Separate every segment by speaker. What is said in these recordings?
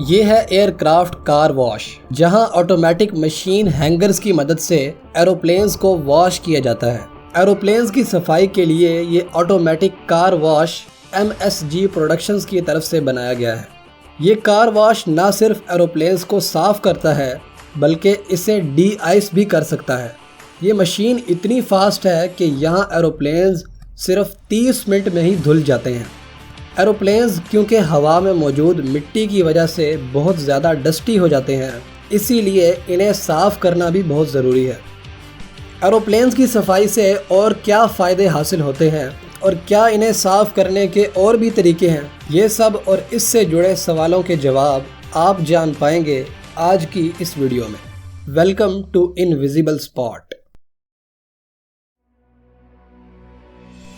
Speaker 1: ये है aircraft car wash, जहां ऑटोमेटिक मशीन हैंगर्स की मदद से एरोप्लेन्स को वॉश किया जाता है। एरोप्लेन्स की सफाई के लिए ये automatic car wash MSG productions की तरफ से बनाया गया है। ये कार वॉश ना सिर्फ एरोप्लेन्स को साफ करता है बल्कि इसे डी आइस भी कर सकता है। ये मशीन इतनी फास्ट है कि यहाँ एरोप्लेन्स सिर्फ 30 मिनट में ही धुल जाते हैं। एरोप्लेन्स क्योंकि हवा में मौजूद मिट्टी की वजह से बहुत ज़्यादा डस्टी हो जाते हैं, इसीलिए इन्हें साफ़ करना भी बहुत ज़रूरी है। एरोप्लेन्स की सफाई से और क्या फ़ायदे हासिल होते हैं और क्या इन्हें साफ़ करने के और भी तरीके हैं, ये सब और इससे जुड़े सवालों के जवाब आप जान पाएंगे आज की इस वीडियो में। Welcome to invisible spot.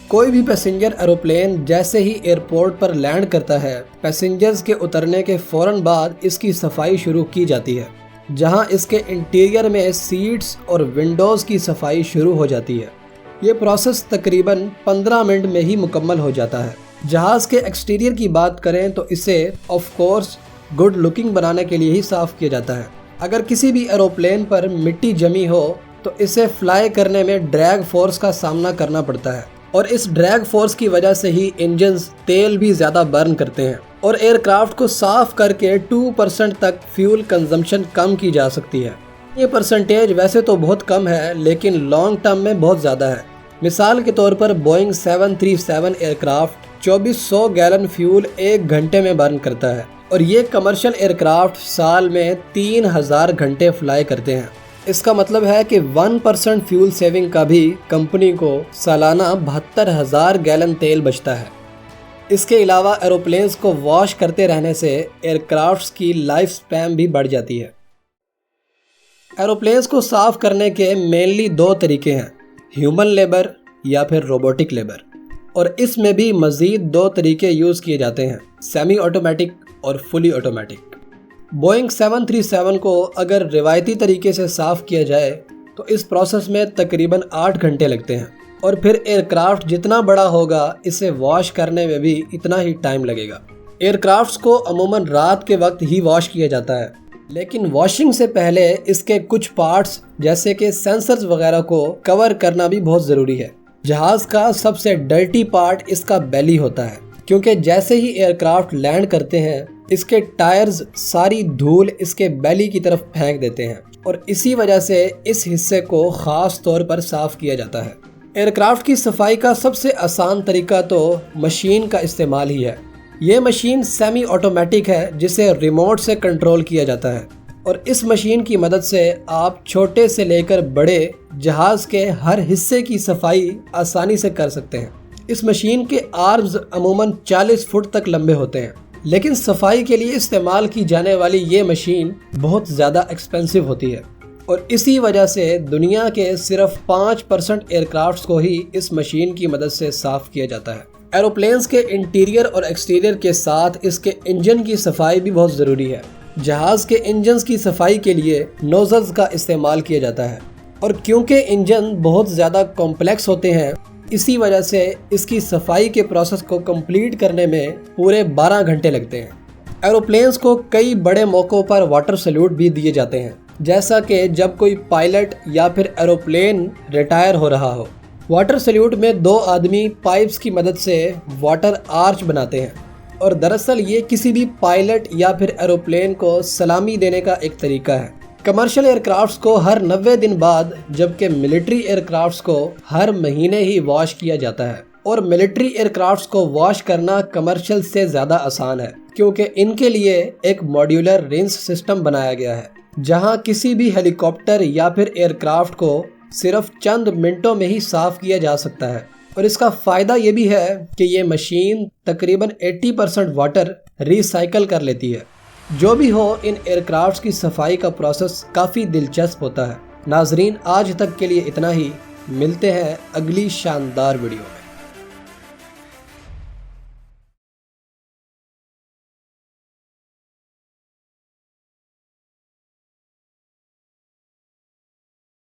Speaker 1: कोई भी पैसेंजर एरोप्लेन जैसे ही एयरपोर्ट पर लैंड करता है, पैसेंजर्स के उतरने के फ़ौरन बाद इसकी सफाई शुरू की जाती है, जहां इसके इंटीरियर में सीट्स और विंडोज़ की सफाई शुरू हो जाती है। ये प्रोसेस तकरीबन 15 मिनट में ही मुकम्मल हो जाता है। जहाज़ के एक्सटीरियर की बात करें तो इसे ऑफ कोर्स गुड लुकिंग बनाने के लिए ही साफ़ किया जाता है। अगर किसी भी एरोप्लेन पर मिट्टी जमी हो तो इसे फ्लाई करने में ड्रैग फोर्स का सामना करना पड़ता है और इस ड्रैग फोर्स की वजह से ही इंजन्स तेल भी ज़्यादा बर्न करते हैं और एयरक्राफ्ट को साफ़ करके 2% तक फ्यूल कंजम्पशन कम की जा सकती है। ये परसेंटेज वैसे तो बहुत कम है, लेकिन लॉन्ग टर्म में बहुत ज़्यादा है। मिसाल के तौर पर बोइंग 737 एयरक्राफ्ट 2400 गैलन फ्यूल 1 घंटे में बर्न करता है और ये कमर्शियल एयरक्राफ्ट साल में 3000 घंटे फ्लाई करते हैं। इसका मतलब है कि 1% फ्यूल सेविंग का भी कंपनी को सालाना 72,000 गैलन तेल बचता है। इसके अलावा एरोप्लेन्स को वॉश करते रहने से एयरक्राफ्ट्स की लाइफ स्पैन भी बढ़ जाती है। एरोप्लेन्स को साफ़ करने के मेनली 2 तरीके हैं, ह्यूमन लेबर या फिर रोबोटिक लेबर, और इसमें भी मज़ीद 2 तरीके यूज़ किए जाते हैं, सेमी ऑटोमेटिक और फुली ऑटोमेटिक। बोइंग 737 को अगर रिवायती तरीके से साफ़ किया जाए तो इस प्रोसेस में तकरीबन 8 घंटे लगते हैं और फिर एयरक्राफ्ट जितना बड़ा होगा इसे वॉश करने में भी इतना ही टाइम लगेगा। एयरक्राफ्ट्स को अमूमन रात के वक्त ही वॉश किया जाता है, लेकिन वॉशिंग से पहले इसके कुछ पार्ट्स जैसे कि सेंसर्स वगैरह को कवर करना भी बहुत ज़रूरी है। जहाज़ का सबसे डर्टी पार्ट इसका बेली होता है, क्योंकि जैसे ही एयरक्राफ्ट लैंड करते हैं इसके टायर्स सारी धूल इसके बेली की तरफ फेंक देते हैं और इसी वजह से इस हिस्से को ख़ास तौर पर साफ़ किया जाता है। एयरक्राफ्ट की सफाई का सबसे आसान तरीका तो मशीन का इस्तेमाल ही है। ये मशीन सेमी ऑटोमेटिक है जिसे रिमोट से कंट्रोल किया जाता है और इस मशीन की मदद से आप छोटे से लेकर बड़े जहाज़ के हर हिस्से की सफाई आसानी से कर सकते हैं। इस मशीन के आर्म्स अमूमन 40 फुट तक लंबे होते हैं, लेकिन सफाई के लिए इस्तेमाल की जाने वाली ये मशीन बहुत ज़्यादा एक्सपेंसिव होती है और इसी वजह से दुनिया के सिर्फ 5% एयरक्राफ्ट्स को ही इस मशीन की मदद से साफ़ किया जाता है। एरोप्लेन्स के इंटीरियर और एक्सटीरियर के साथ इसके इंजन की सफाई भी बहुत ज़रूरी है। जहाज़ के इंजन्स की सफाई के लिए नोज़ल्स का इस्तेमाल किया जाता है और क्योंकि इंजन बहुत ज़्यादा कॉम्प्लेक्स होते हैं, इसी वजह से इसकी सफाई के प्रोसेस को कंप्लीट करने में पूरे 12 घंटे लगते हैं। एरोप्लेन्स को कई बड़े मौक़ों पर वाटर सैल्यूट भी दिए जाते हैं, जैसा कि जब कोई पायलट या फिर एरोप्लेन रिटायर हो रहा हो। वाटर सैल्यूट में 2 आदमी पाइप्स की मदद से वाटर आर्च बनाते हैं और दरअसल ये किसी भी पायलट या फिर एरोप्लेन को सलामी देने का एक तरीका है। कमर्शियल एयरक्राफ्ट्स को हर 90 दिन बाद, जबकि मिलिट्री एयरक्राफ्ट्स को हर महीने ही वॉश किया जाता है और मिलिट्री एयरक्राफ्ट्स को वॉश करना कमर्शियल से ज़्यादा आसान है, क्योंकि इनके लिए एक मॉड्यूलर रिंस सिस्टम बनाया गया है, जहां किसी भी हेलीकॉप्टर या फिर एयरक्राफ्ट को सिर्फ चंद मिनटों में ही साफ़ किया जा सकता है। और इसका फ़ायदा ये भी है कि ये मशीन तकरीबन 80% वाटर रिसाइकल कर लेती है। जो भी हो, इन एयरक्राफ्ट्स की सफाई का प्रोसेस काफ़ी दिलचस्प होता है। नाजरीन, आज तक के लिए इतना ही। मिलते हैं अगली शानदार वीडियो में।